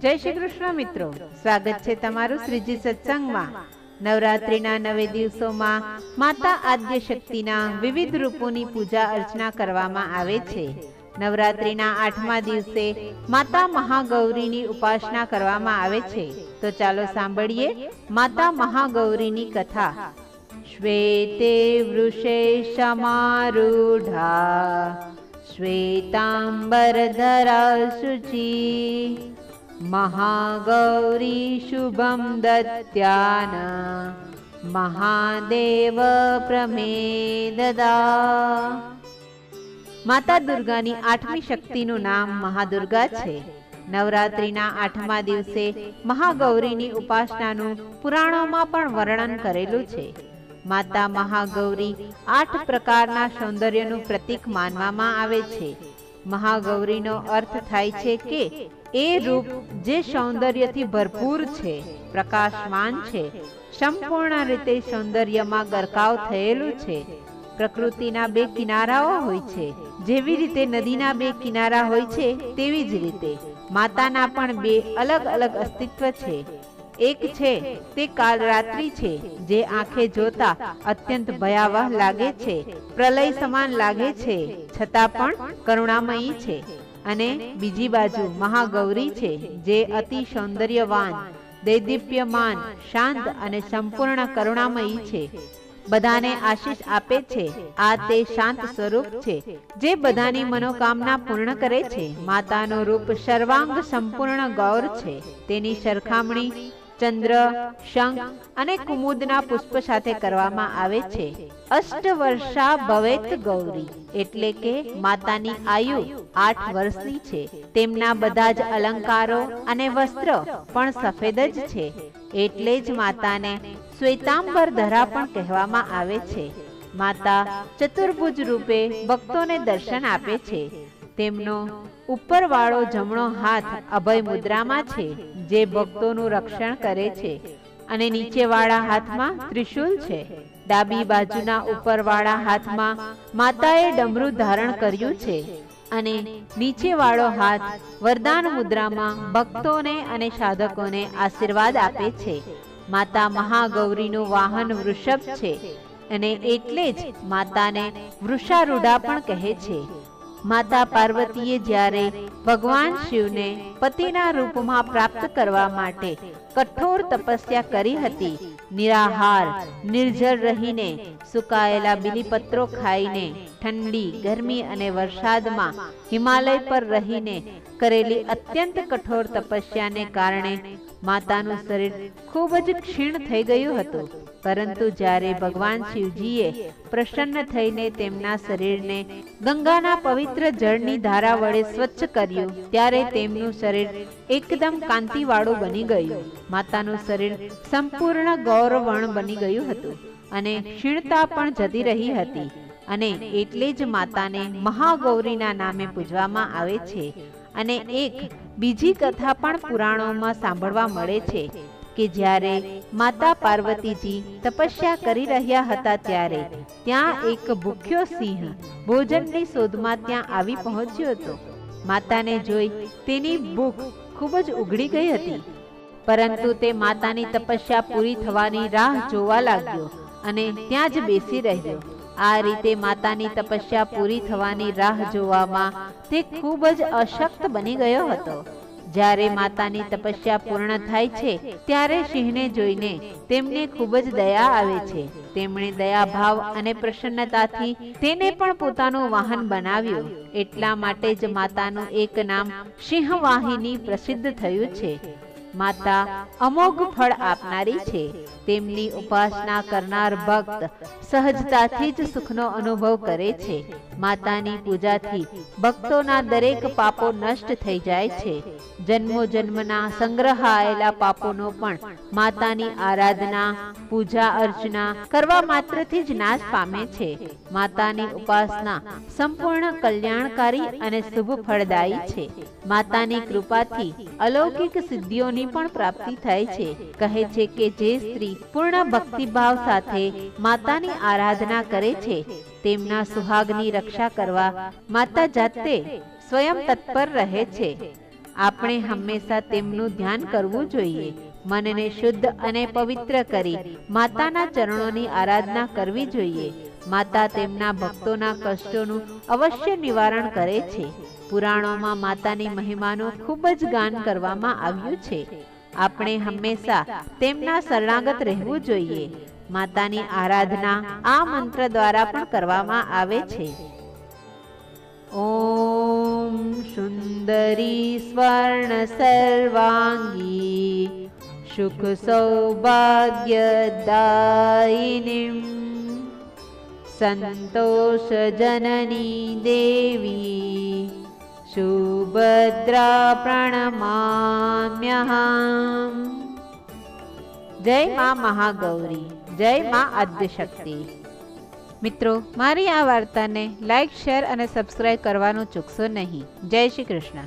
જય શ્રી કૃષ્ણ મિત્રો, સ્વાગત છે તમારું શ્રીજી સત્સંગમાં। નવરાત્રિના 9 દિવસોમાં માતા આદ્ય શક્તિના વિવિધ રૂપોની પૂજા અર્ચના કરવામાં આવે છે। નવરાત્રિના 8મા દિવસે માતા મહાગૌરીની ઉપાસના કરવામાં આવે છે। તો ચાલો સાંભળીએ માતા મહાગૌરીની કથા। શ્વેતે વૃષે સમારૂઢા શ્વેતાંબરધરા શુચી महागौरी शुभम दत्यान महादेव प्रमेददा। माता दुर्गानी 8મી શક્તિનું નામ મહાદુર્ગા છે। નવરાત્રિના 8મા દિવસે મહાગૌરીની ઉપાસનાનું પુરાણોમાં પણ વર્ણન કરેલું છે। માતા મહાગૌરી 8 પ્રકારના સૌંદર્યનું પ્રતીક માનવામાં આવે છે। મહાગૌરીનો અર્થ થાય છે કે એ રૂપ જે સૌંદર્યથી ભરપૂર છે, પ્રકાશમાન છે, સંપૂર્ણ રીતે સૌંદર્યમાં ગરકાવ થયેલું છે। પ્રકૃતિના 2 કિનારાઓ હોય છે, જેવી રીતે નદીના 2 કિનારા હોય છે તેવી જ રીતે માતાના પણ 2 અલગ અલગ અસ્તિત્વ છે। એક છે તે કાલ રાત્રિ છે, જે આંખે જોતા અત્યંત ભયાવહ લાગે છે, પ્રલય સમાન લાગે છે, છતાં પણ કરુણામયી છે। અને બીજી બાજુ મહાગૌરી છે, જે અતિ સૌંદર્યવાન, દૈદીપ્યમાન, શાંત અને સંપૂર્ણ કરુણામયી છે, બધાને આશીષ આપે છે। આ તે શાંત સ્વરૂપ છે જે બધાની મનોકામના પૂર્ણ કરે છે। માતાનું રૂપ સર્વાંગ સંપૂર્ણ ગૌર છે। તેની સરખામણી ચંદ્ર, શંખ અને કુમુદના પુષ્પ સાથે કરવામાં આવે છે। અષ્ટવર્ષા ભવેત ગૌરી એટલે કે માતાની આયુ 8 વર્ષની છે। તેમના બધા જ અલંકારો અને વસ્ત્ર પણ સફેદ જ છે, એટલે જ માતાને શ્વેતાંબર ધરા પણ કહેવામાં આવે છે। માતા ચતુર્ભુજ રૂપે ભક્તોને દર્શન આપે છે। તેમનો ઉપરવાળો જમણો હાથ અભય મુદ્રામાં છે, જે ભક્તોનું રક્ષણ કરે છે, અને નીચેવાળા હાથમાં ત્રિશૂલ છે। ડાબી બાજુના ઉપરવાળા હાથમાં માતાએ ડમરું ધારણ કર્યું છે, અને નીચેવાળો હાથ વરદાન મુદ્રામાં ભક્તોને અને સાધકોને આશીર્વાદ આપે છે। માતા મહાગૌરીનું વાહન વૃષભ છે, અને એટલે જ માતાને વૃષારૂઢા પણ કહે છે। માતા પાર્વતીએ જ્યારે ભગવાન શિવને પતિના રૂપમાં પ્રાપ્ત કરવા માટે કઠોર તપસ્યા કરી હતી, નિરાહાર નિર્જર રહીને, સુકાયેલા બીલીપત્રો ખાઈને, ઠંડી, ગરમી અને વરસાદમાં હિમાલય પર રહીને કરેલી અત્યંત કઠોર તપસ્યાને કારણે માતાનું શરીર ખૂબ જ ક્ષીણ થઈ ગયું હતું। પરંતુ જ્યારે ભગવાન શિવજીએ પ્રસન્ન થઈને તેમના શરીરને ગંગાના પવિત્ર જળની ધારા વડે સ્વચ્છ કર્યું, ત્યારે તેમનું શરીર એકદમ કાંતિવાળું બની ગયું। માતાનું શરીર સંપૂર્ણ ગૌરવર્ણ બની ગયું હતું, અને ક્ષીણતા પણ જતી રહી હતી, અને એટલે જ માતાને મહાગૌરીના નામે પૂજવામાં આવે છે। અને એક બીજી કથા પણ પુરાણોમાં સાંભળવા મળે છે કે જ્યારે માતા પાર્વતીજી તપસ્યા કરી રહ્યા હતા, ત્યારે ત્યાં એક ભૂખ્યો સિંહ ભોજનની શોધમાં ત્યાં આવી પહોંચ્યો હતો। માતાને જોઈ તેની ભૂખ ખૂબ જ ઉઘડી ગઈ હતી, પરંતુ તે માતાની તપસ્યા પૂરી થવાની રાહ જોવા લાગ્યો અને ત્યાં જ બેસી રહ્યો। આ રીતે માતાની તપસ્યા પૂરી થવાની રાહ જોવામાં તે ખૂબ જ અશક્ત બની ગયો હતો। જ્યારે માતાની તપસ્યા પૂર્ણ થાય છે, ત્યારે સિંહને જોઈને તેમને ખૂબ જ દયા આવે છે। તેમણે દયાભાવ અને પ્રસન્નતાથી તેને પણ પોતાનું વાહન બનાવ્યું। એટલા માટે જ માતાનું એક નામ સિંહવાહિની પ્રસિદ્ધ થયું છે। માતા અમોઘ ફળ આપનારી છે। તેમની ઉપાસના કરનાર ભક્ત સહજતાથી જ સુખનો અનુભવ કરે છે। માતાની પૂજાથી ભક્તોના દરેક પાપો નષ્ટ થઈ જાય છે। જન્મો જન્મના સંગ્રહાયેલા પાપોનો પણ માતાની આરાધના, પૂજા અર્ચના કરવા માત્રથી જ નાશ પામે છે। માતાની ઉપાસના સંપૂર્ણ કલ્યાણકારી અને શુભ ફળદાયી છે। માતાની કૃપાથી અલૌકિક સિદ્ધિઓની પણ પ્રાપ્તિ થાય છે। કહે છે કે જે સ્ત્રી પૂર્ણ ભક્તિભાવ સાથે માતાની આરાધના કરે છે, તેમના સુહાગની રક્ષા કરવા માતા જાતે સ્વયં તત્પર રહે છે। આપણે હંમેશા તેમનું ધ્યાન કરવું જોઈએ. મનને શુદ્ધ અને પવિત્ર કરી માતાના ચરણોની આરાધના કરવી જોઈએ. માતા તેમના ભક્તોના કષ્ટોનું અવશ્ય નિવારણ કરે છે. પુરાણોમાં માતાની મહિમાનું ખૂબ જ ગાન કરવામાં આવ્યું છે. આપણે હંમેશા તેમના શરણાગત રહેવું જોઈએ. માતાની આરાધના આ મંત્ર દ્વારા પણ કરવામાં આવે છે. ઓમ સુંદરી સ્વર્ણ સર્વાંગી સુખ સૌભાગ્યદાયિનીમ સંતોષ જનની દેવી સુભદ્રા પ્રણમામ્યહમ. જય માં મહાગૌરી, જય માં આદ્યશક્તિ. મિત્રો, મારી આ વાર્તાને લાઈક, શેર અને સબસ્ક્રાઇબ કરવાનું ચૂકશો નહીં. જય શ્રી કૃષ્ણ.